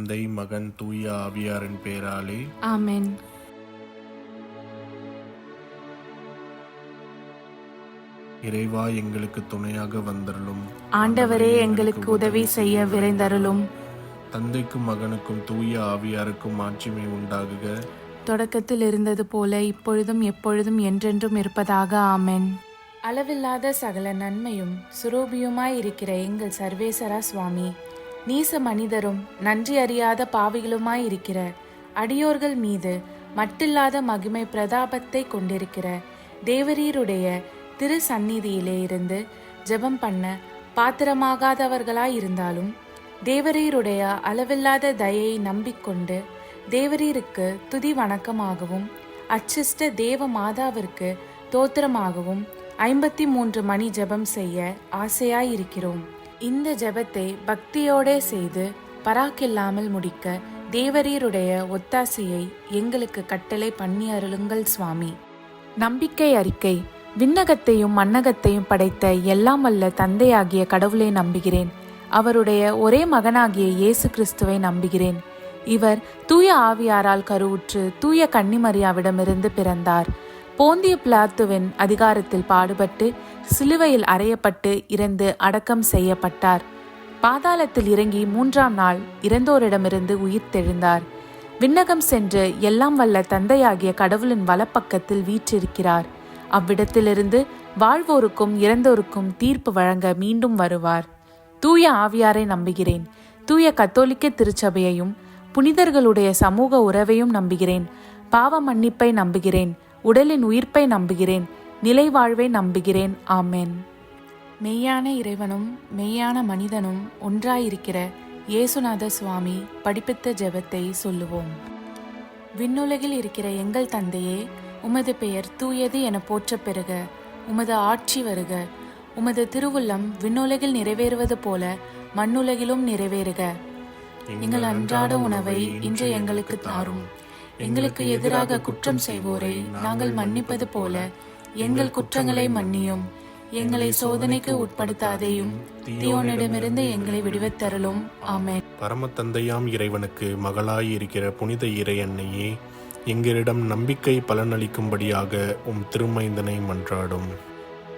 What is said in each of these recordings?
தந்தை, மகன், தூய ஆவியாரின் பெயராலே ஆமென். இறைவா, எங்களுக்கு துணையாக வந்தருளும். ஆண்டவரே, எங்களுக்கு உதவி செய்ய விரைந்தருளும். தந்தைக்கும் மகனுக்கும் தூய ஆவியாருக்கும் மாட்சிமை உண்டாகுக. தொடக்கத்தில் இருந்தது போல இப்பொழுதும் எப்பொழுதும் என்றென்றும் இருப்பதாக. ஆமென். அளவில்லாத சகல நன்மையும் சுரூபியுமாய் இருக்கிற எங்கள் சர்வேசரா சுவாமி, நீச மனிதரும் நன்றி அறியாத பாவிகளுமாய் இருக்கிற அடியோர்கள் மீது மட்டில்லாத மகிமை பிரதாபத்தை கொண்டிருக்கிற தேவரீருடைய திரு சந்நிதியிலே இருந்து ஜெபம் பண்ண பாத்திரமாகாதவர்களாய் இருந்தாலும் தேவரீருடைய அளவில்லாத தயையை நம்பிக்கொண்டு தேவரீருக்கு துதி வணக்கமாகவும் அச்சிஷ்ட தேவ மாதாவிற்கு தோத்திரமாகவும் 53 மணி ஜெபம் செய்ய ஆசையாயிருக்கிறோம். இந்த ஜெபத்தை பக்தியோடே செய்து பராக்கில்லாமல் முடிக்க தேவரீருடைய ஒத்தாசையை எங்களுக்கு கட்டளை பண்ணி அருளுங்கள் சுவாமி. நம்பிக்கை அறிக்கை. விண்ணகத்தையும் மண்ணகத்தையும் படைத்த எல்லாம் வல்ல தந்தையாகிய கடவுளை நம்புகிறேன். அவருடைய ஒரே மகனாகிய இயேசு கிறிஸ்துவை நம்புகிறேன். இவர் தூய ஆவியாரால் கருவுற்று தூய கன்னிமரியாவிடமிருந்து பிறந்தார். போந்திய பிலாத்துவின் அதிகாரத்தில் பாடுபட்டு சிலுவையில் அறையப்பட்டு இறந்து அடக்கம் செய்யப்பட்டார். பாதாளத்தில் இறங்கி 3ஆம் நாள் இறந்தோரிடமிருந்து உயிர்த்தெழுந்தார். விண்ணகம் சென்று எல்லாம் வல்ல தந்தையாகிய கடவுளின் வலப்பக்கத்தில் வீற்றிருக்கிறார். அவ்விடத்திலிருந்து வாழ்வோருக்கும் இறந்தோருக்கும் தீர்ப்பு வழங்க மீண்டும் வருவார். தூய ஆவியாரை நம்புகிறேன். தூய கத்தோலிக்க திருச்சபையையும் புனிதர்களுடைய சமூக உறவையும் நம்புகிறேன். பாவ மன்னிப்பை நம்புகிறேன். உடலின் உயிர்ப்பை நம்புகிறேன். நிலை வாழ்வை நம்புகிறேன். ஆமென். மெய்யான இறைவனும் மெய்யான மனிதனும் ஒன்றாயிருக்கிற இயேசுநாத சுவாமி படிப்பித்த ஜெபத்தை சொல்லுவோம். விண்ணுலகில் இருக்கிற எங்கள் தந்தையே, உமது பெயர் தூயது என போற்றப் பெறுக. உமது ஆட்சி வருக. உமது திருவுள்ளம் விண்ணுலகில் நிறைவேறுவது போல மண்ணுலகிலும் நிறைவேறுக. எங்கள் அன்றாட உணவை இன்று எங்களுக்கு தாரும். எங்களுக்கு எதிராக குற்றம் செய்வோரை நாங்கள் மன்னிப்பது போல எங்கள் குற்றங்களை மன்னியும். எங்களை சோதனைக்கு உட்படுத்தாதேயும், தீயோனிடமிருந்து எங்களை விடுவித்தருளும். ஆமென். பரம தந்தையாம் இறைவனுக்கு மகளாய் இருக்கிற புனித இறை அன்னையே, எங்களிடம் நம்பிக்கை பலனளிக்கும்படியாக உம் திருமைந்தனை மன்றாடும்.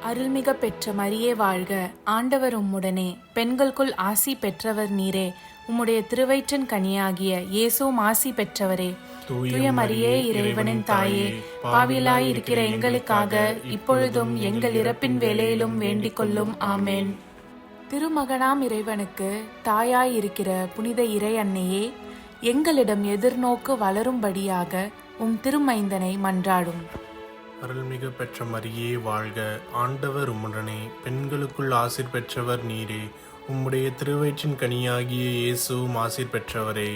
அருள்மிக பெற்ற மரியே வாழ்க. ஆண்டவர் உம்முடனே, பெண்களுக்குள் ஆசி பெற்றவர் நீரே. உம்முடைய திருவயிற்றின் கனியாகிய இயேசுவும் ஆசி பெற்றவரே. தூய மரியே, இறைவனின் தாயே, பாவிலாய் இருக்கிற எங்களுக்காக இப்பொழுதும் எங்கள் இறப்பின் வேளையிலும் வேண்டிக் கொள்ளும். ஆமென். திருமகனாம் இறைவனுக்கு தாயாய் இருக்கிற புனித இறை அன்னையே, எங்களிடம் எதிர்நோக்கு வளரும்படியாக உம் திருமைந்தனை மன்றாடும். அருள்மிகு பெற்ற மரியே வாழ்க. ஆண்டவர் உம்முடனே, பெண்களுக்குள் ஆசீர் பெற்றவர் நீரே. உம்முடைய திருவயிற்றின் கனியாகிய இயேசுவும் ஆசீர் பெற்றவரே.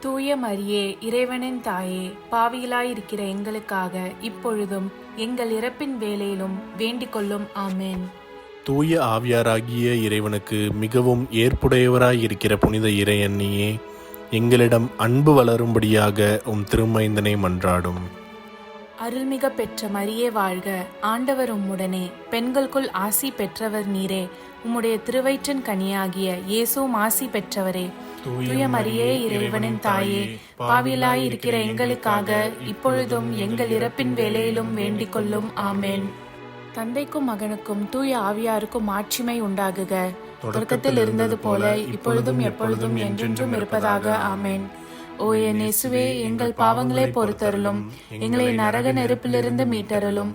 தூய மரியே, இறைவனின் தாயே, பாவிகளாயிருக்கிற எங்களுக்காக இப்பொழுதும் எங்கள் இறப்பின் வேளையிலும் வேண்டிக் கொள்ளும். ஆமென். தூய ஆவியாராகிய இறைவனுக்கு மிகவும் ஏற்புடையவராயிருக்கிற புனித இறை அன்னியே, எங்களிடம் அன்பு வளரும்படியாக உம் திருமைந்தனை மன்றாடும். அருள்மிக பெற்ற மரியே வாழ்க. ஆண்டவர் உம்முடனே, பெண்களுக்குள் ஆசி பெற்றவர் நீரே. உம்முடைய திருவயிற்றின் கனியாகிய இயேசுவும் ஆசி பெற்றவரே. தூய மரியே, இறைவனின் தாயே, பாவிலாய் இருக்கிற எங்களுக்காக இப்பொழுதும் எங்கள் இறப்பின் வேளையிலும் வேண்டிக் கொள்ளும். ஆமென். தந்தைக்கும் மகனுக்கும் தூய ஆவியாருக்கும் மாட்சிமை உண்டாகுக. தொடக்கத்தில் இருந்தது போல இப்பொழுதும் எப்பொழுதும் என்றென்றும் இருப்பதாக. ஆமென். ஓ என் இயேசுவே, எங்கள் பாவங்களை பொறுத்தருளும். எங்களை நரக நெருப்பிலிருந்து மீட்டருளும்.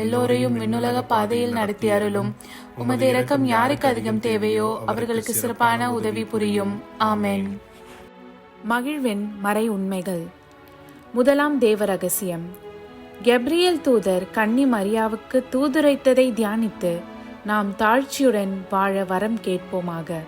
எல்லோரையும் விண்ணுலக பாதையில் நடத்தி அருளும். உமது இரக்கம் யாருக்கு அதிகம் தேவையோ அவர்களுக்கு சிறப்பான உதவி புரியும். ஆமென். மகிழ்வின் மறை உண்மைகள். முதலாம் தேவ ரகசியம். கெப்ரியேல் தூதர் கன்னி மரியாவுக்கு தூதுரைத்ததை தியானித்து நாம் தாழ்ச்சியுடன் வாழ வரம் கேட்போமாக.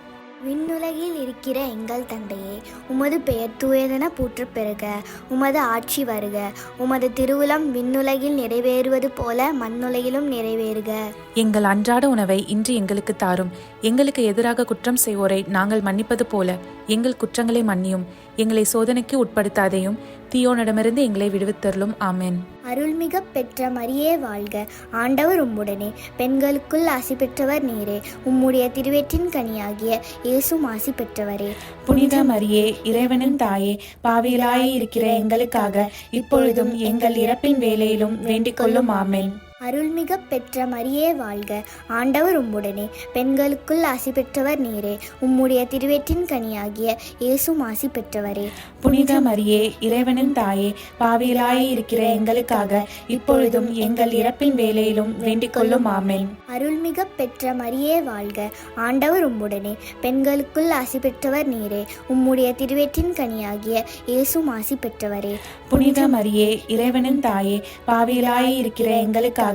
விண்ணுலகில் இருக்கிற எங்கள் தந்தையே, உமது பெயர் தூயதென போற்றப் பெறுக. உமது ஆட்சி வருக. உமது திருவுளம் விண்ணுலகில் நிறைவேறுவது போல மண்ணுலகிலும் நிறைவேறுக. எங்கள் அன்றாட உணவை இன்று எங்களுக்கு தாரும். எங்களுக்கு எதிராக குற்றம் செய்வோரை நாங்கள் மன்னிப்பது போல எங்கள் குற்றங்களை மன்னியும். எங்களை சோதனைக்கு உட்படுத்தாதையும், தீயோனிடமிருந்து எங்களை விடுவித்தருளும். ஆமென். அருள்மிக பெற்ற மரியே வாழ்க, ஆண்டவர் உம்முடனே, பெண்களுக்குள் ஆசி பெற்றவர் நீரே. உம்முடைய திருவயிற்றின் கனியாகிய இயேசுவும் ஆசி பெற்றவரே. புனித மரியே, இறைவனின் தாயே, பாவிகளாய் இருக்கிற எங்களுக்காக இப்பொழுதும் எங்கள் இறப்பின் வேளையிலும் வேண்டிக் கொள்ளும். ஆமென். அருள்மிக பெற்ற மரியே வாழ்க, ஆண்டவர் உம்முடனே, பெண்களுக்குள் ஆசி பெற்றவர் நீரே. உம்முடைய திருவயிற்றின் கனியாகிய இயேசுவும் ஆசி பெற்றவரே. புனித மரியே, இறைவனின் தாயே, பாவிகளாய் இருக்கிற எங்களுக்காக இப்பொழுதும் எங்கள் இறப்பின் வேளையிலும் வேண்டிக் கொள்ளும். ஆமென். அருள்மிக பெற்ற மரியே வாழ்க, ஆண்டவர் உம்முடனே, பெண்களுக்குள் ஆசி பெற்றவர் நீரே. உம்முடைய திருவயிற்றின் கனியாகிய இயேசுவும் ஆசி பெற்றவரே. புனித மரியே, இறைவனின் தாயே, பாவிகளாய் இருக்கிற எங்களுக்காக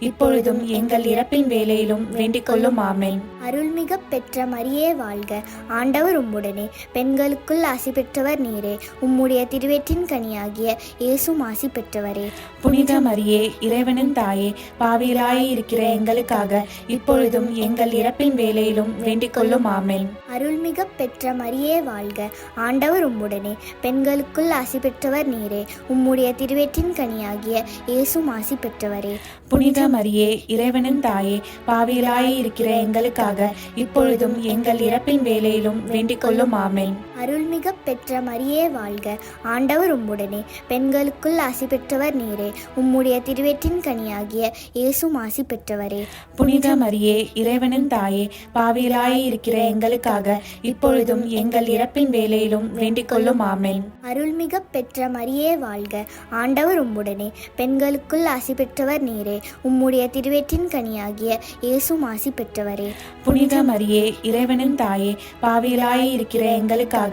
இப்பொழுதும் எங்கள் இறப்பின் வேளையிலும் வேண்டிக் கொள்ளும். ஆமென். அருள்மிக பெற்ற மரியே வாழ்க, ஆண்டவர் உம்முடனே, பெண்களுக்குள் ஆசி பெற்றவர் நீரே. உம்முடைய திருவயிற்றின் கனியாகிய இயேசுவும் ஆசி பெற்றவரே. புனித மரியே, இறைவனின் தாயே, பாவிகளாய் இருக்கிற எங்களுக்காக இப்பொழுதும் எங்கள் இறப்பின் வேளையிலும் வேண்டிக் கொள்ளும். ஆமென். அருள்மிக பெற்ற மரியே வாழ்க, ஆண்டவர் உம்முடனே, பெண்களுக்குள் ஆசி பெற்றவர் நீரே. உம்முடைய திருவயிற்றின் கனியாகிய இயேசுவும் ஆசி பெற்றவரே. புனித மரியே, இறைவனின் தாயே, பாவிகளாய் இருக்கிற எங்களுக்காக இப்பொழுதும் எங்கள் இறப்பின் வேளையிலும் வேண்டிக் கொள்ளும். ஆமென். அருள்மிக பெற்ற மரியே வாழ்க, ஆண்டவர் உம்முடனே, பெண்களுக்குள் ஆசி பெற்றவர் நீரே. உம்முடைய திருவயிற்றின் கனியாகிய இயேசுவும் ஆசி பெற்றவரே. புனித மரியே, இறைவனின் தாயே, பாவிகளாய் இருக்கிற எங்களுக்காக இப்பொழுதும் எங்கள் இறப்பின் வேளையிலும் வேண்டிக் கொள்ளும். ஆமென். அருள்மிக பெற்ற மரியே வாழ்க, ஆண்டவர் உம்முடனே, பெண்களுக்குள் ஆசி பெற்றவர் நீரே. உம்முடைய திருவயிற்றின் கனியாகிய இயேசுவும் ஆசி பெற்றவரே. புனித மரியே, இறைவனின் தாயே, பாவிகளாய் இருக்கிற எங்களுக்காக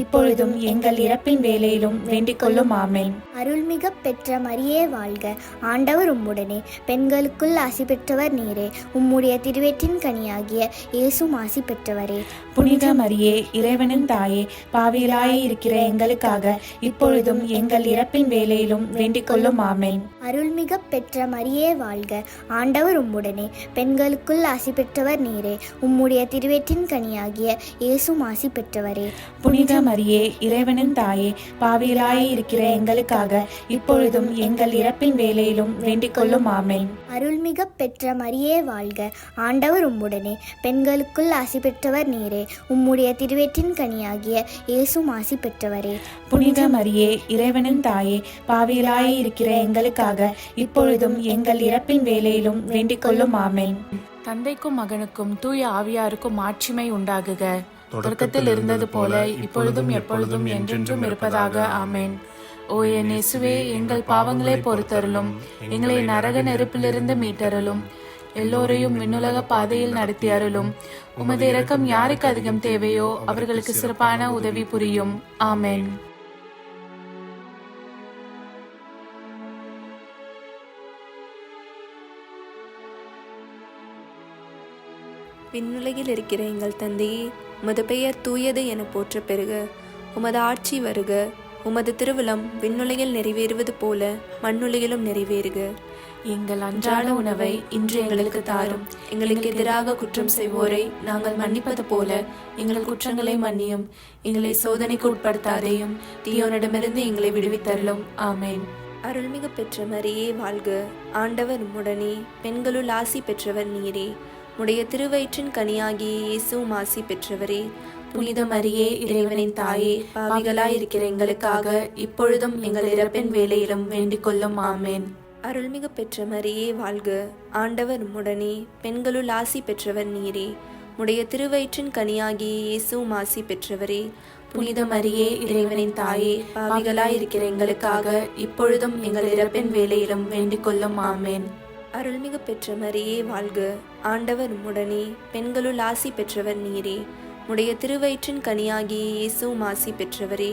இப்பொழுதும் எங்கள் இறப்பின் வேளையிலும் வேண்டிக் கொள்ளும். ஆமென். அருள்மிக பெற்ற மரியே வாழ்க, ஆண்டவர் உம்முடனே, பெண்களுக்குள் ஆசி பெற்றவர் நீரே. உம்முடைய திருவயிற்றின் கனியாகிய இயேசுவும் ஆசி பெற்றவரே. புனித மரியே, இறைவனின் தாயே, பாவிகளாய் இருக்கிற எங்களுக்காக இப்பொழுதும் எங்கள் இறப்பின் வேளையிலும் வேண்டிக் கொள்ளும். ஆமென். அருள்மிக பெற்ற மரியே வாழ்க, ஆண்டவர் உம்முடனே, பெண்களுக்குள் ஆசி பெற்றவர் நீரே. உம்முடைய திருவயிற்றின் கனியாகிய இயேசுவும் ஆசி பெற்றவரே. புனித மரியே, இறைவனின் தாயே, பாவிகளாய் இருக்கிற எங்களுக்காக இப்பொழுதும் எங்கள் இறப்பின் வேளையிலும் வேண்டிக் கொள்ளும். ஆமென். அருள்மிக பெற்ற மரியே வாழ்க, ஆண்டவர் உம்முடனே, பெண்களுக்குள் ஆசி பெற்றவர் நீரே. உம்முடைய திருவயிற்றின் கனியாகிய இயேசுவும் ஆசி பெற்றவரே. புனித மரியே, இறைவனின் தாயே, பாவிகளாய் இருக்கிற எங்களுக்காக இப்பொழுதும் எங்கள் இறப்பின் வேளையிலும் வேண்டிக் கொள்ளும். ஆமென். தந்தைக்கும் மகனுக்கும் தூய ஆவியாருக்கும் மாட்சிமை உண்டாகுக. தொடக்கத்தில் இருந்தது போல இப்பொழுதும் எப்பொழுதும் என்றென்றும் இருப்பதாக. ஆமென். ஓ என் இயேசுவே, எங்கள் பாவங்களை பொறுத்தருளும். எங்களை நரக நெருப்பிலிருந்து மீட்டருளும். எல்லோரையும் விண்ணுலக பாதையில் நடத்தி அருளும். உமது இரக்கம் யாருக்கு அதிகம் தேவையோ அவர்களுக்கு சிறப்பான உதவி புரியும். ஆமென். விண்ணுலகில் இருக்கிற எங்கள் தந்தையே, உமது பெயர் தூயது என போற்ற பெறுக. உமது ஆட்சி வருக. உமது திருவிழம் விண்ணுலகில் நிறைவேறுவது போல மண்ணுலகிலும் நிறைவேறுக. எங்கள் அன்றாட உணவை இன்று எங்களுக்கு தாரும். எங்களுக்கு எதிராக குற்றம் செய்வோரை நாங்கள் மன்னிப்பது போல எங்கள் குற்றங்களை மன்னியும். எங்களை சோதனைக்கு உட்படுத்தாதையும், தீயோனிடமிருந்து எங்களை விடுவித்தருளும். ஆமென். அருள்மிகு பெற்ற மரியே வாழ்க, ஆண்டவர் உம்முடனே, பெண்களுள் ஆசி பெற்றவர் நீரே. உடைய திருவயிற்றின் கனியாகிய இயேசுவும் ஆசி பெற்றவரே. புனித மரியே, இறைவனின் தாயே, பாவிகளாய் இருக்கிற எங்களுக்காக இப்பொழுதும் எங்கள் இறப்பின் வேளையிலும் வேண்டிக் கொள்ளும். ஆமென். அருள்மிகு பெற்ற மரியே வாழ்க, ஆண்டவர் உம்முடனே, பெண்களுள் ஆசி பெற்றவர் நீரே. உடைய திருவயிற்றின் கனியாகிய இயேசுவும் ஆசி பெற்றவரே. புனித மரியே, இறைவனின் தாயே, பாவிகளாய் இருக்கிற எங்களுக்காக இப்பொழுதும் எங்கள் இறப்பின் வேளையிலும் வேண்டிக் கொள்ளும். ஆமென். அருள்மிகு பெற்ற மரியே வாழ்க, ஆண்டவர் உம்முடனே, பெண்களுள் ஆசி பெற்றவர் நீரே. உடைய திருவயிற்றின் கனியாகிய இயேசுவும் ஆசி பெற்றவரே.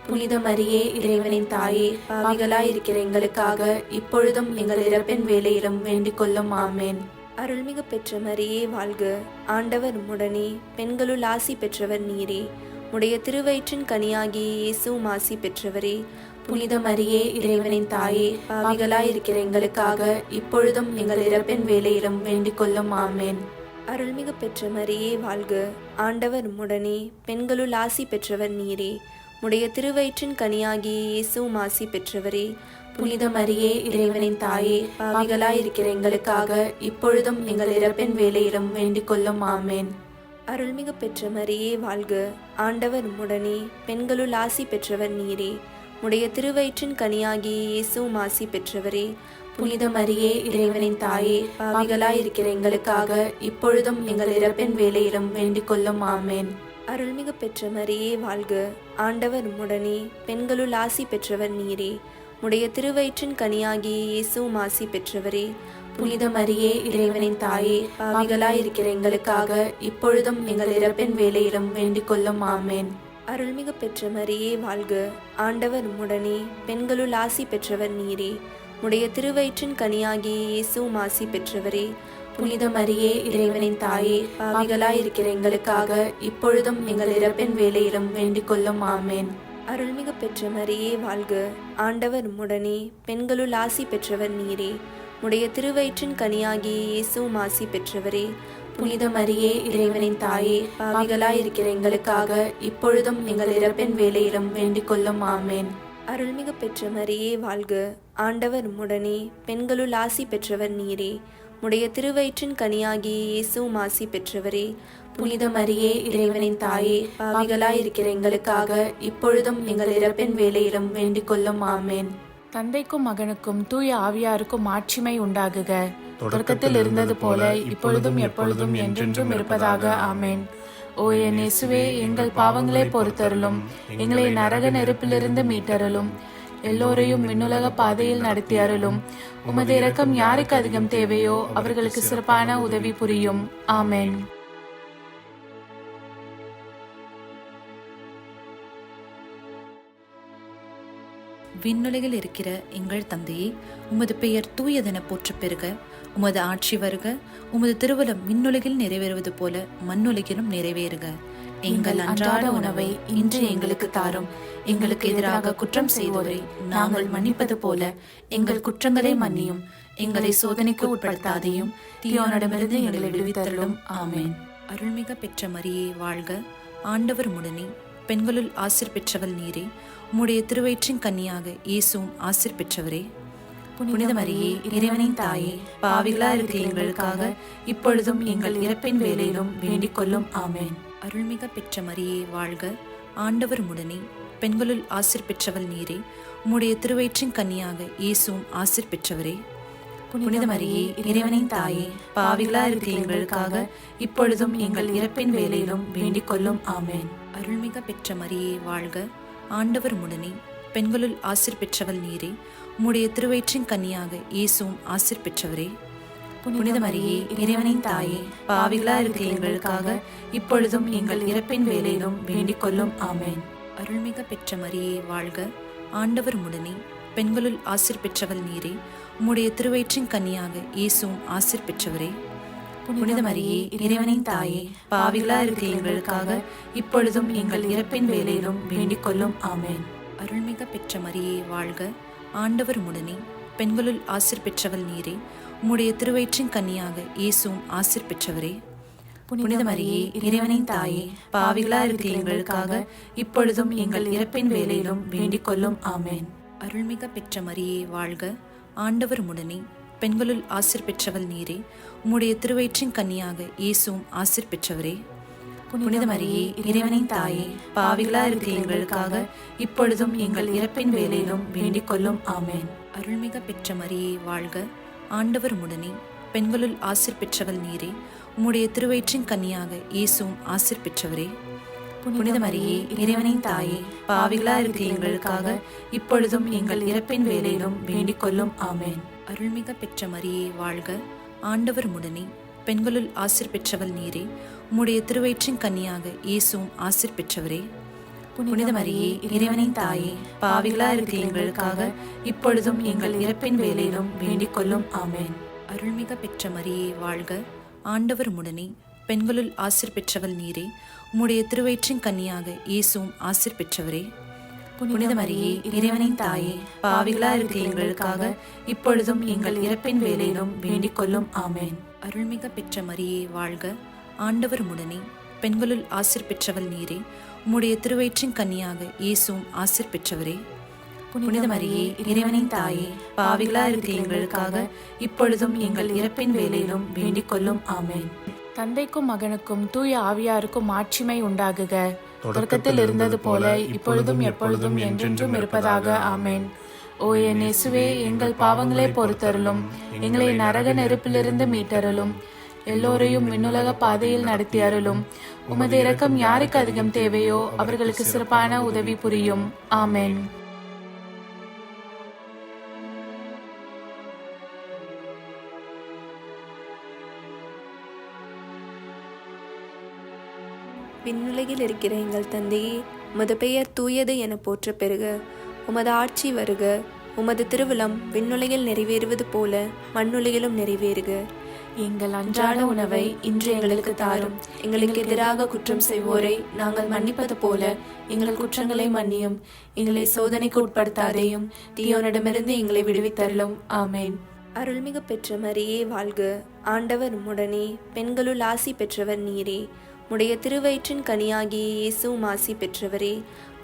புனித மரியே, இறைவனின் தாயே, பாவிகளாய் இருக்கிற எங்களுக்காக இப்பொழுதும் எங்கள் இறப்பின் வேளையிலும் வேண்டிக் கொள்ளும். ஆமென். அருள்மிகு பெற்ற மரியே வாழ்க, ஆண்டவர் உம்முடனே, பெண்களுள் ஆசி பெற்றவர் நீரே. உடைய திருவயிற்றின் கனியாகிய இயேசுவும் ஆசி பெற்றவரே. புனித மரியே இறைவனின் தாயே, பாவிகளாயிருக்கிற எங்களுக்காக இப்பொழுதும் எங்கள் இறப்பின் வேளையிலும் வேண்டிக் கொள்ளும். ஆமேன். அருள்மிகு பெற்ற மரியே வாழ்க, ஆண்டவர் உம்முடனே, பெண்களுள் ஆசி பெற்றவர் நீரே. உடைய திருவயிற்றின் கனியாகிய இயேசுவும் ஆசி பெற்றவரே. புனித மரியே இறைவனின் தாயே, பாவிகளாயிருக்கிற எங்களுக்காக இப்பொழுதும் எங்கள் இறப்பின் வேளையிலும் வேண்டிக் கொள்ளும். ஆமேன். அருள்மிகு பெற்ற மரியே வாழ்க, ஆண்டவர் உம்முடனே, பெண்களுள் ஆசி பெற்றவர் நீரே. உடைய திருவயிற்றின் கனியாகிய இயேசுவும் ஆசி பெற்றவரே. புனித மரியே இறைவனின் தாயே, பாவிகளாயிருக்கிற எங்களுக்காக இப்பொழுதும் எங்கள் இறப்பின் வேளையிலும் வேண்டிக் கொள்ளும். ஆமேன். அருள்மிகு பெற்ற மரியே வாழ்க, ஆண்டவர் உம்முடனே, பெண்களுள் ஆசி பெற்றவர் நீரே. உடைய திருவயிற்றின் கனியாகிய இயேசுவும் ஆசி பெற்றவரே. புனித மரியே இறைவனின் தாயே, பாவிகளாயிருக்கிற எங்களுக்காக இப்பொழுதும் எங்கள் இறப்பின் வேளையிலும் வேண்டிக் கொள்ளும். ஆமேன். அருள்மிகு பெற்ற மரியே வாழ்க, ஆண்டவர் உம்முடனே, பெண்களுள் ஆசி பெற்றவர் நீரே. உடைய திருவயிற்றின் கனியாகிய இயேசுவும் ஆசி பெற்றவரே. புனித மரியே இறைவனின் தாயே, பாவிகளாயிருக்கிற எங்களுக்காக இப்பொழுதும் எங்கள் இறப்பின் வேளையிலும் வேண்டிக் கொள்ளும். ஆமேன். அருள்மிகு பெற்ற மரியே வாழ்க, ஆண்டவர் உம்முடனே, பெண்களுள் ஆசி பெற்றவர் நீரே. உடைய திருவயிற்றின் கனியாகிய இயேசுவும் ஆசி பெற்றவரே. புனித மரியே இறைவனின் தாயே, பாவிகளாயிருக்கிற எங்களுக்காக இப்பொழுதும் எங்கள் இறப்பின் வேளையிலும் வேண்டிக் கொள்ளும். ஆமேன். அருள்மிகு பெற்ற மரியே வாழ்க, ஆண்டவர் உம்முடனே, பெண்களுள் ஆசி பெற்றவர் நீரே. உடைய திருவயிற்றின் கனியாகிய இயேசுவும் ஆசி பெற்றவரே. புனித மரியே இறைவனின் தாயே, பாவிகளாயிருக்கிற எங்களுக்காக இப்பொழுதும் எங்கள் இறப்பின் வேளையிலும் வேண்டிக் கொள்ளும். ஆமேன். தந்தைக்கும் மகனுக்கும் தூய ஆவியாருக்கும் ஆட்சிமை உண்டாகுக. தொடக்கத்தில் இருந்தது போல இப்பொழுதும் எப்பொழுதும் என்றென்றும் இருப்பதாக. ஆமேன். ஓ என் இயேசுவே, எங்கள் பாவங்களை பொறுத்தருளும், எங்களை நரக நெருப்பிலிருந்து மீட்டருளும், எல்லோரையும் விண்ணுலக பாதையில் நடத்தி அருளும். உமது இரக்கம் யாருக்கு அதிகம் தேவையோ அவர்களுக்கு சிறப்பான உதவி புரியும். ஆமேன். விண்ணுலகில் இருக்கிற எங்கள் தந்தையே, உமது பெயர் தூயதென போற்றப் பெறுக. உமது ஆட்சி வருக. உமது திருவுளம் விண்ணுலகில் நிறைவேறுவது போல மண்ணுலகிலும் நிறைவேறுக. எங்கள் அன்றாட உணவை இன்று எங்களுக்கு தாரும். எங்களுக்கு எதிராக குற்றம் செய்வோரை நாங்கள் மன்னிப்பது போல எங்கள் குற்றங்களை மன்னியும். எங்களை சோதனைக்கு உட்படுத்தாதையும் தீயோனிடமிருந்து எங்களை விடுவித்தருளும். ஆமேன். அருள்மிக பெற்ற மரியே வாழ்க, ஆண்டவர் உம்முடனே, பெண்களுள் ஆசீர் பெற்றவள் நீரே. உம்முடைய திருவயிற்றின் கன்னியாக இயேசுவும் ஆசீர் பெற்றவரே. புனித மரியே இறைவனின் தாயே, பாவிகளா இருக்கிற எங்களுக்காக இப்பொழுதும் எங்கள் இறப்பின் வேளையிலும் வேண்டிக் கொள்ளும். ஆமேன். அருள்மிக பெற்ற மரியே வாழ்க, ஆண்டவர் உம்முடனே, பெண்களுள் ஆசீர் பெற்றவள் நீரே. உம்முடைய திருவயிற்றின் கன்னியாக இயேசுவும் ஆசீர் பெற்றவரே. புனித மரியே இறைவனின் தாயே, பாவிகளா இருக்கிற எங்களுக்காக இப்பொழுதும் எங்கள் இறப்பின் வேளையிலும் வேண்டிக் கொள்ளும். ஆமேன். அருள்மிக பெற்ற மரியே வாழ்க, ஆண்டவர் உம்முடனே, பெண்களுள் ஆசீர் பெற்றவள் நீரே. உம்முடைய திருவயிற்றின் கன்னியாக இயேசுவும் ஆசீர் பெற்றவரே. புனித மரியே இறைவனின் தாயே, பாவிகளா இருக்கிற எங்களுக்காக இப்பொழுதும் எங்கள் இறப்பின் வேளையிலும் வேண்டிக் கொள்ளும். ஆமேன். அருள்மிக பெற்ற மரியே வாழ்க, ஆண்டவர் உம்முடனே, பெண்களுள் ஆசீர் பெற்றவள் நீரே. உம்முடைய திருவயிற்றின் கன்னியாக இயேசுவும் ஆசீர் பெற்றவரே. புனித மரியே இறைவனின் தாயே, பாவிகளா இருக்கிற எங்களுக்காக இப்பொழுதும் எங்கள் இறப்பின் வேளையிலும் வேண்டிக் கொள்ளும். ஆமேன். அருள்மிக பெற்ற மரியே வாழ்க, ஆண்டவர் உம்முடனே, பெண்களுள் ஆசீர் பெற்றவள் நீரே. உம்முடைய திருவயிற்றின் கன்னியாக இயேசுவும் ஆசீர் பெற்றவரே. புனித மரியே இறைவனின் தாயே, பாவிகளா இருக்கிற எங்களுக்காக இப்பொழுதும் எங்கள் இறப்பின் வேளையிலும் வேண்டிக் கொள்ளும். ஆமேன். அருள்மிக பெற்ற மரியே வாழ்க, ஆண்டவர் உம்முடனே, பெண்களுள் ஆசீர் பெற்றவள் நீரே. உம்முடைய திருவயிற்றின் கன்னியாக இயேசுவும் ஆசீர் பெற்றவரே. புனித மரியே இறைவனின் தாயே, பாவிகளா இருக்கிற எங்களுக்காக இப்பொழுதும் எங்கள் இறப்பின் வேளையிலும் வேண்டிக் கொள்ளும். ஆமேன். அருள்மிக பெற்ற மரியே வாழ்க, ஆண்டவர் உம்முடனே, பெண்களுள் ஆசீர் பெற்றவள் நீரே. உம்முடைய திருவயிற்றின் கன்னியாக இயேசுவும் ஆசீர் பெற்றவரே. புனித மரியே இறைவனின் தாயே, பாவிகளா இருக்கிற எங்களுக்காக இப்பொழுதும் எங்கள் இறப்பின் வேளையிலும் வேண்டிக் கொள்ளும். ஆமேன். அருள்மிக பெற்ற மரியே வாழ்க, ஆண்டவர் உம்முடனே, பெண்களுள் ஆசீர் பெற்றவள் நீரே. உம்முடைய திருவயிற்றின் கன்னியாக இயேசுவும் ஆசீர் பெற்றவரே. புனித மரியே இறைவனின் தாயே, பாவிகளா இருக்கிற எங்களுக்காக இப்பொழுதும் எங்கள் இறப்பின் வேளையிலும் வேண்டிக் கொள்ளும். ஆமேன். அருள்மிக பெற்ற மரியே வாழ்க, ஆண்டவர் உம்முடனே, பெண்களுள் ஆசீர் பெற்றவள் நீரே. உம்முடைய திருவயிற்றின் கன்னியாக இயேசுவும் ஆசீர் பெற்றவரே. புனித மரியே, இறைவனின் தாயே, பாவிகளாய் இருக்கிற எங்களுக்காக இப்பொழுதும் எங்கள் இறப்பின் வேளையிலும் வேண்டிக் கொள்ளும். ஆமென். அருள்மிக பெற்ற மரியே வாழ்க, ஆண்டவர் உம்முடனே, பெண்களுள் ஆசீர் பெற்றவள் நீரே. உம்முடைய திருவயிற்றின் கன்னியாக இயேசுவும் ஆசீர் பெற்றவரே. புனித மரியே, இறைவனின் தாயே, பாவிகளாய் இருக்கிற எங்களுக்காக இப்பொழுதும் எங்கள் இறப்பின் வேளையிலும் வேண்டிக் கொள்ளும். ஆமென். தந்தைக்கும் மகனுக்கும் தூய ஆவியாருக்கும் மாட்சிமை உண்டாகுக. தொடக்கத்தில் இருந்தது போல இப்பொழுதும் எப்பொழுதும் என்றென்றும் இருப்பதாக. ஆமென். ஓ என் இயேசுவே, எங்கள் பாவங்களை பொறுத்தருளும், எங்களை நரக நெருப்பிலிருந்து மீட்டருளும், எல்லோரையும் விண்ணுலக பாதையில் நடத்தி அருளும். உமது இரக்கம் யாருக்கு அதிகம் தேவையோ அவர்களுக்கு சிறப்பான உதவி புரியும். ஆமென். விண்ணுலகில் இருக்கிற எங்கள் தந்தையே, உமது பெயர் தூயது என போற்ற பெறுக. உமது ஆட்சி வருக. உமது திருவிழம் விண்ணுலகில் நிறைவேறுவது போல மண்ணுலகிலும் நிறைவேறுக. எங்கள் அன்றாட உணவை இன்று எங்களுக்கு தாரும். எங்களுக்கு எதிராக குற்றம் செய்வோரை நாங்கள் மன்னிப்பது போல எங்கள் குற்றங்களை மன்னியும். எங்களை சோதனைக்கு உட்படுத்தாதேயும், தீயோனிடமிருந்து எங்களை விடுவித்தருளும். ஆமென். அருள்மிகு பெற்ற மரியே வாழ்க, ஆண்டவர் உம்முடனே, பெண்களுள் ஆசி பெற்றவர் நீரே. உடைய திருவயிற்றின் கனியாகிய இயேசுவும் ஆசி பெற்றவரே.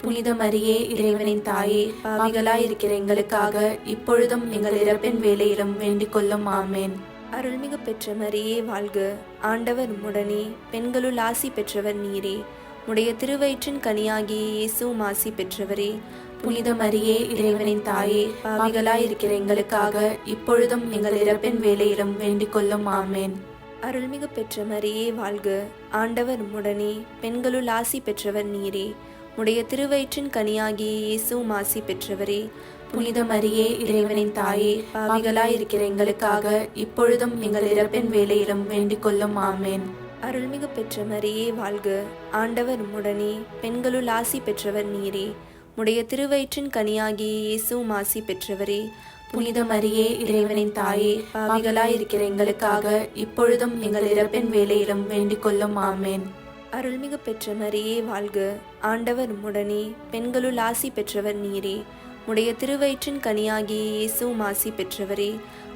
புனித மரியே, இறைவனின் தாயே, பாவிகளாய் இருக்கிற எங்களுக்காக இப்பொழுதும் எங்கள் இறப்பின் வேளையிலும் வேண்டிக் கொள்ளும். ஆமென். அருள்மிகு பெற்ற மரியே வாழ்க, ஆண்டவர் உம்முடனே, பெண்களுள் ஆசி பெற்றவர் நீரே. உடைய திருவயிற்றின் கனியாகிய இயேசுவும் ஆசி பெற்றவரே. புனித மரியே, இறைவனின் தாயே, பாவிகளாய் இருக்கிற எங்களுக்காக இப்பொழுதும் எங்கள் இறப்பின் வேளையிலும் வேண்டிக் கொள்ளும். ஆமென். அருள்மிகு பெற்ற மரியே வாழ்க, ஆண்டவர் உம்முடனே, பெண்களுள் ஆசி பெற்றவர் நீரே. உடைய திருவயிற்றின் கனியாகிய இயேசுவும் ஆசி பெற்றவரே. புனித மரியே, இறைவனின் தாயே, பாவிகளாய் இருக்கிற எங்களுக்காக இப்பொழுதும் எங்கள் இறப்பின் வேளையிலும் வேண்டிக் கொள்ளும். ஆமென். அருள்மிகு பெற்ற மரியே வாழ்க, ஆண்டவர் உம்முடனே, பெண்களுள் ஆசி பெற்றவர் நீரே. உடைய திருவயிற்றின் கனியாகிய இயேசுவும் ஆசி பெற்றவரே. புனித மரியே, இறைவனின் தாயே, பாவிகளாய் இருக்கிற எங்களுக்காக இப்பொழுதும் எங்கள் இறப்பின் வேளையிலும் வேண்டிக் கொள்ளும். ஆமென். அருள்மிகு பெற்ற மரியே வாழ்க, ஆண்டவர் உம்முடனே, பெண்களுள் ஆசி பெற்றவர் நீரே. உடைய திருவயிற்றின் கனியாகிய இயேசுவும் ஆசி பெற்றவரே.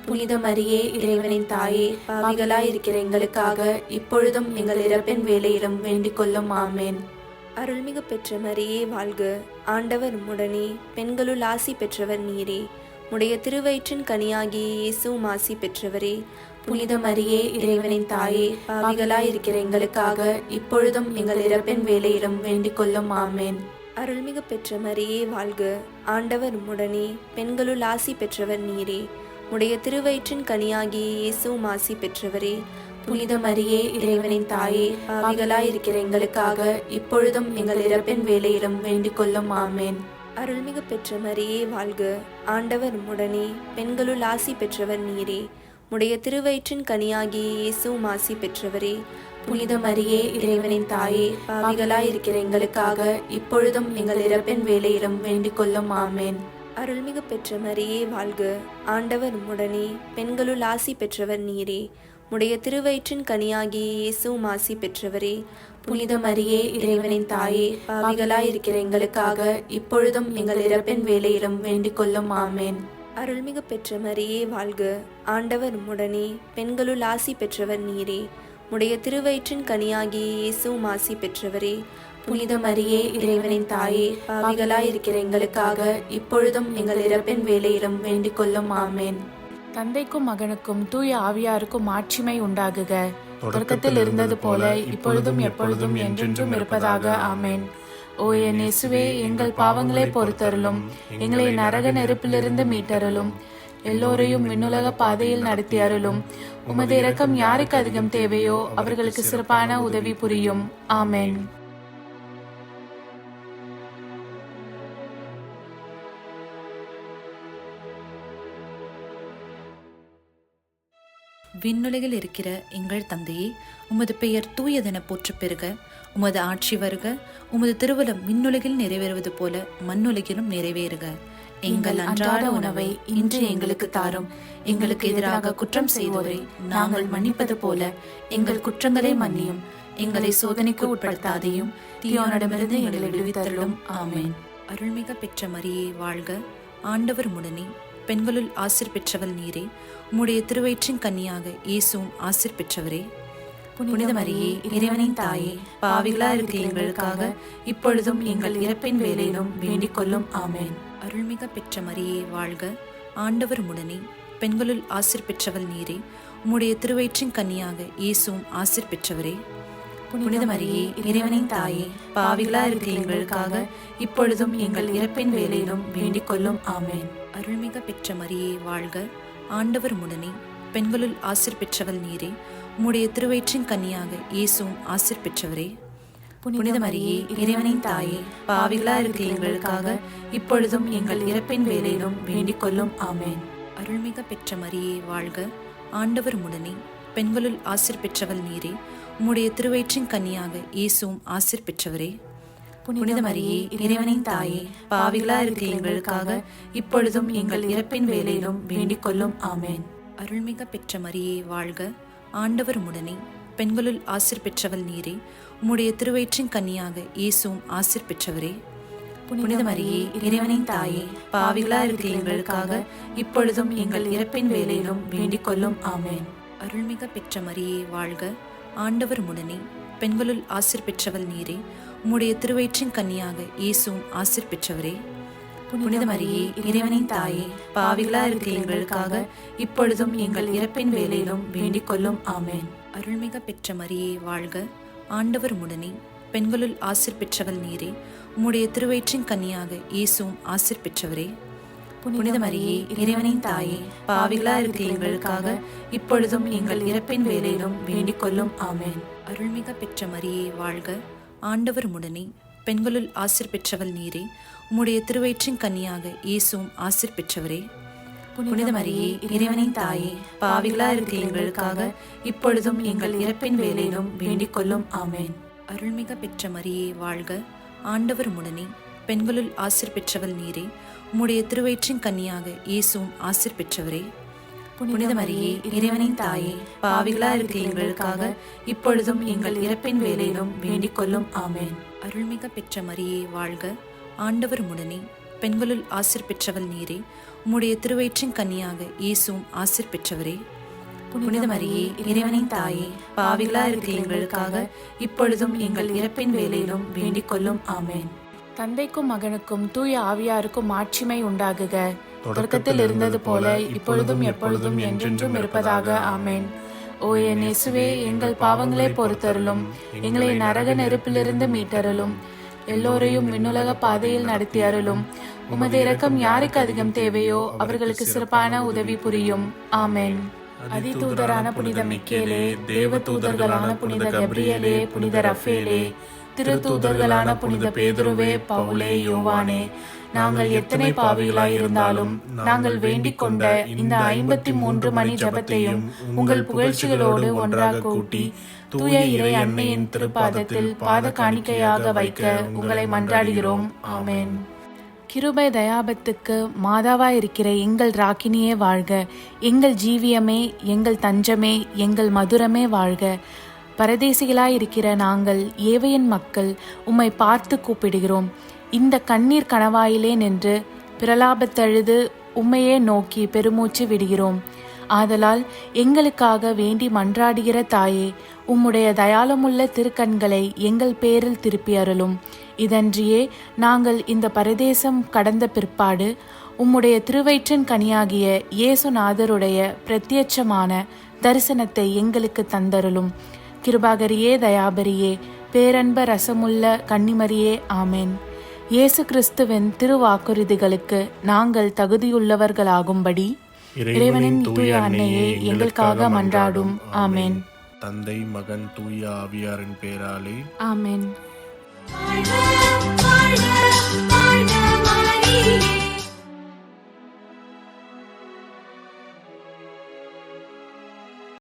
புனித மரியே, இறைவனின் தாயே, பாவிகளாய் இருக்கிற எங்களுக்காக இப்பொழுதும் எங்கள் இறப்பின் வேளையிலும் வேண்டிக் கொள்ளும். ஆமென். அருள்மிகு பெற்ற மரியே வாழ்க, ஆண்டவர் உம்முடனே, பெண்களுள் ஆசி பெற்றவர் நீரே. உடைய திருவயிற்றின் கனியாகிய இயேசுவும் ஆசி பெற்றவரே. புனித மரியே, இறைவனின் தாயே, பாவிகளாய் இருக்கிற எங்களுக்காக இப்பொழுதும் எங்கள் இறப்பின் வேளையிலும் வேண்டிக் கொள்ளும். ஆமென். அருள்மிகு பெற்ற மரியே வாழ்க, ஆண்டவர் உம்முடனே, பெண்களுள் ஆசி பெற்றவர் நீரே. உடைய திருவயிற்றின் கனியாகிய இயேசுவும் ஆசி பெற்றவரே. புனித மரியே, இறைவனின் தாயே, பாவிகளாய் இருக்கிற எங்களுக்காக இப்பொழுதும் எங்கள் இறப்பின் வேளையிலும் வேண்டிக் கொள்ளும். ஆமென். அருள்மிகு பெற்ற மரியே வாழ்க, ஆண்டவர் உம்முடனே, பெண்களுள் ஆசி பெற்றவர் நீரே. உடைய திருவயிற்றின் கனியாகிய இயேசுவும் ஆசி பெற்றவரே. புனித மரியே, இறைவனின் தாயே, பாவிகளாய் இருக்கிற எங்களுக்காக இப்பொழுதும் எங்கள் இறப்பின் வேளையிலும் வேண்டிக் கொள்ளும். ஆமென். அருள்மிகு பெற்ற மரியே வாழ்க, ஆண்டவர் உம்முடனே, பெண்களுள் ஆசி பெற்றவர் நீரே. உடைய திருவயிற்றின் கனியாகிய இயேசுவும் ஆசி பெற்றவரே. புனித மரியே, இறைவனின் தாயே, பாவிகளாய் இருக்கிற எங்களுக்காக இப்பொழுதும் எங்கள் இறப்பின் வேளையிலும் வேண்டிக் கொள்ளும். ஆமென். அருள்மிகு பெற்ற மரியே வாழ்க, ஆண்டவர் உம்முடனே, பெண்களுள் ஆசி பெற்றவர் நீரே. உடைய திருவயிற்றின் கனியாகிய இயேசுவும் ஆசி பெற்றவரே. புனித மரியே, இறைவனின் தாயே, பாவிகளாய் இருக்கிற எங்களுக்காக இப்பொழுதும் எங்கள் இறப்பின் வேளையிலும் வேண்டிக் கொள்ளும். ஆமென். தந்தைக்கும் மகனுக்கும் தூய ஆவியாருக்கும் மாட்சிமை உண்டாகுக. தொடக்கத்தில் இருந்தது போல இப்பொழுதும் எப்பொழுதும் என்றென்றும் இருப்பதாக. ஆமென். ஓ என் இயேசுவே, எங்கள் பாவங்களை பொறுத்தருளும், எங்களை நரக நெருப்பிலிருந்து மீட்டருளும், எல்லோரையும் விண்ணுலக பாதையில் நடத்தி அருளும். உமது இரக்கம் யாருக்கு அதிகம் தேவையோ அவர்களுக்கு சிறப்பான உதவி புரியும். ஆமென். விண்ணுலகில் இருக்கிற எங்கள் தந்தையே, உமது பெயர் தூயதென போற்ற பெறுக. உமது ஆட்சி வருக. உமது திருவுளம் விண்ணுலகில் நிறைவேறுவது போல மண்ணுலகிலும் நிறைவேறுக. எங்கள் அன்றாட உணவை இன்று எங்களுக்கு தாரும். எங்களுக்கு எதிராக குற்றம் செய்வோரை நாங்கள் மன்னிப்பது போல எங்கள் குற்றங்களை மன்னியும். எங்களை சோதனைக்கு உட்படுத்தாதையும், தீயோனிடமிருந்து எங்களை விடுவித்தருளும். ஆமென். அருள்மிக பெற்ற மரியே வாழ்க, ஆண்டவர் உடனே, பெண்களுள் ஆசிர் பெற்றவள் நீரே. உம்முடைய திருவயிற்றின் கன்னியாக இயேசுவும் ஆசிர் பெற்றவரே. புனித மரியே, இறைவனின் தாயே, பாவிகளா இருக்கிற எங்களுக்காக இப்பொழுதும் எங்கள் இறப்பின் வேளையிலும் வேண்டிக் கொள்ளும். ஆமென். அருள்மிக பெற்ற மரியே வாழ்க, ஆண்டவர் உடனே, பெண்களுள் ஆசிர் பெற்றவள் நீரே. உம்முடைய திருவயிற்றின் கன்னியாக இயேசுவும் ஆசிர் பெற்றவரே. புனித மரியே, இறைவனின் தாயே, பாவிகளா இருக்கிற எங்களுக்காக இப்பொழுதும் எங்கள் இறப்பின் வேளையிலும் வேண்டிக் கொள்ளும். ஆமென். அருள்மிக பெற்ற மரியே வாழ்க, ஆண்டவர் உடனே, பெண்களுள் ஆசிர் பெற்றவள் நீரே. உம்முடைய திருவயிற்றின் கன்னியாக இயேசுவும் ஆசிர் பெற்றவரே. புனித மரியே, இறைவனின் தாயே, பாவிகளா இருக்கிற எங்களுக்காக இப்பொழுதும் எங்கள் இறப்பின் வேளையிலும் வேண்டிக் கொள்ளும். ஆமென். அருள்மிக பெற்ற மரியே வாழ்க, ஆண்டவர் உடனே, பெண்களுள் ஆசிர் பெற்றவள் நீரே. உம்முடைய திருவயிற்றின் கன்னியாக இயேசுவும் ஆசிர் பெற்றவரே. புனித மரியே, இறைவனின் தாயே, பாவிகளா இருக்கிற எங்களுக்காக இப்பொழுதும் எங்கள் இறப்பின் வேளையிலும் வேண்டிக் கொள்ளும். ஆமென். அருள்மிக பெற்ற மரியே வாழ்க, ஆண்டவர் உடனே, பெண்களுள் ஆசிர் பெற்றவள் நீரே. உம்முடைய திருவயிற்றின் கன்னியாக இயேசுவும் ஆசிர் பெற்றவரே. புனித மரியே, இறைவனின் தாயே, பாவிகளா இருக்கிற எங்களுக்காக இப்பொழுதும் எங்கள் இறப்பின் வேளையிலும் வேண்டிக் கொள்ளும். ஆமென். அருள்மிக பெற்ற மரியே வாழ்க, ஆண்டவர் உடனே, பெண்களுள் ஆசிர் பெற்றவள் நீரே. உம்முடைய திருவயிற்றின் கன்னியாக இயேசுவும் ஆசிர் பெற்றவரே. புனித மரியே, இறைவனின் தாயே, பாவிகளா இருக்கிற எங்களுக்காக இப்பொழுதும் எங்கள் இறப்பின் வேளையிலும் வேண்டிக் கொள்ளும். ஆமென். அருள்மிக பெற்ற மரியே வாழ்க, ஆண்டவர் உடனே, பெண்களுள் ஆசிர் பெற்றவள் நீரே. உம்முடைய திருவயிற்றின் கன்னியாக இயேசுவும் ஆசிர் பெற்றவரே. புனித மரியே, இறைவனின் தாயே, பாவிகளா இருக்கிற எங்களுக்காக இப்பொழுதும் எங்கள் இறப்பின் வேளையிலும் வேண்டிக் கொள்ளும். ஆமென். அருள்மிக பெற்ற மரியே வாழ்க, ஆண்டவர் உடனே, பெண்களுள் ஆசிர் பெற்றவள் நீரே. உம்முடைய திருவயிற்றின் கன்னியாக இயேசுவும் ஆசிர் பெற்றவரே. புனித மரியே, இறைவனின் தாயே, பாவிகளா இருக்கிற எங்களுக்காக இப்பொழுதும் எங்கள் இறப்பின் வேளையிலும் வேண்டிக் கொள்ளும். ஆமென். அருள்மிக பெற்ற மரியே வாழ்க, ஆண்டவர் உடனே, பெண்களுள் ஆசிர் பெற்றவள் நீரே. உம்முடைய திருவயிற்றின் கன்னியாக இயேசுவும் ஆசிர் பெற்றவரே. புனித மரியே, இறைவனின் தாயே, பாவிகளா இருக்கிற எங்களுக்காக இப்பொழுதும் எங்கள் இறப்பின் வேளையிலும் வேண்டிக் கொள்ளும். ஆமென். அருள்மிக பெற்ற மரியே வாழ்க, ஆண்டவர் உடனே, பெண்களுள் ஆசிர் பெற்றவள் நீரே. உம்முடைய திருவயிற்றின் கன்னியாக இயேசுவும் ஆசிர் பெற்றவரே. புனித மரியே, இறைவனின் தாயே, பாவிகளா இருக்கிற எங்களுக்காக இப்பொழுதும் எங்கள் இறப்பின் வேளையிலும் வேண்டிக் கொள்ளும். ஆமென். தந்தைக்கும் மகனுக்கும் தூய ஆவியாருக்கும் மாட்சிமை உண்டாகுக. தொடக்கத்தில் இருந்தது போல இப்பொழுதும் எப்பொழுதும் என்றென்றும் இருப்பதாக. ஆமென். ஓ என் இயேசுவே, எங்கள் பாவங்களை பொறுத்தருளும், எங்களை நரக நெருப்பிலிருந்து மீட்டருளும், எல்லோரையும் விண்ணுலக பாதையில் நடத்தி அருளும். உமது இரக்கம் யாருக்கு அதிகம் தேவையோ அவர்களுக்கு சிறப்பான உதவி புரியும். ஆமென். அதிதூதரான புனித மிக்கேலே, தேவ தூதர்களான புனித கப்ரியேலே, புனித ரஃபேலே, திருத்தூதர்களான புனித பேதுருவே, பவுலே, யோவானே, நாங்கள் எத்தனை பாவிகளாய் இருந்தாலும் நாங்கள் வேண்டிக் கொண்ட இந்த 53 மணி ஜபத்தையும் உங்கள் புகழ்ச்சிகளோடு ஒன்றாக கூட்டி தூய இறை அன்னையின் திருப்பாதத்தில் பாத காணிக்கையாக வைக்க உங்களை மன்றாடுகிறோம். ஆமென். கிருபை தயாபத்துக்கு மாதாவாயிருக்கிற எங்கள் ராக்கினியே வாழ்க. எங்கள் ஜீவியமே, எங்கள் தஞ்சமே, எங்கள் மதுரமே வாழ்க. பரதேசிகளாயிருக்கிற நாங்கள் ஏவையின் மக்கள் உம்மை பார்த்து கூப்பிடுகிறோம். இந்த கண்ணீர் கணவாயிலே நின்று பிரலாபத்தழுது உம்மையே நோக்கி பெருமூச்சு விடுகிறோம். ஆதலால் எங்களுக்காக வேண்டி மன்றாடுகிற தாயே, உம்முடைய தயாளமுள்ள திருக்கண்களை எங்கள் பேரில் திருப்பி அருளும். இதன்றியே நாங்கள் இந்த பரதேசம் கடந்த பிற்பாடு உம்முடைய திருவயிற்றின் கனியாகிய இயேசுநாதருடைய பிரத்யட்சமான தரிசனத்தை எங்களுக்கு தந்தருளும். கிருபாகரியே, தயாபரியே, பேரன்ப ரசமுள்ள கன்னிமரியே, ஆமென். இயேசு கிறிஸ்துவின் திருவாக்குறுதிகளுக்கு நாங்கள் தகுதியுள்ளவர்களாகும்படி இறைவனின் தூய அன்னையே எங்களுக்காக மன்றாடும். ஆமென். தந்தை, மகன், தூய ஆவியாரின் பேராலே ஆமென். வாழ்க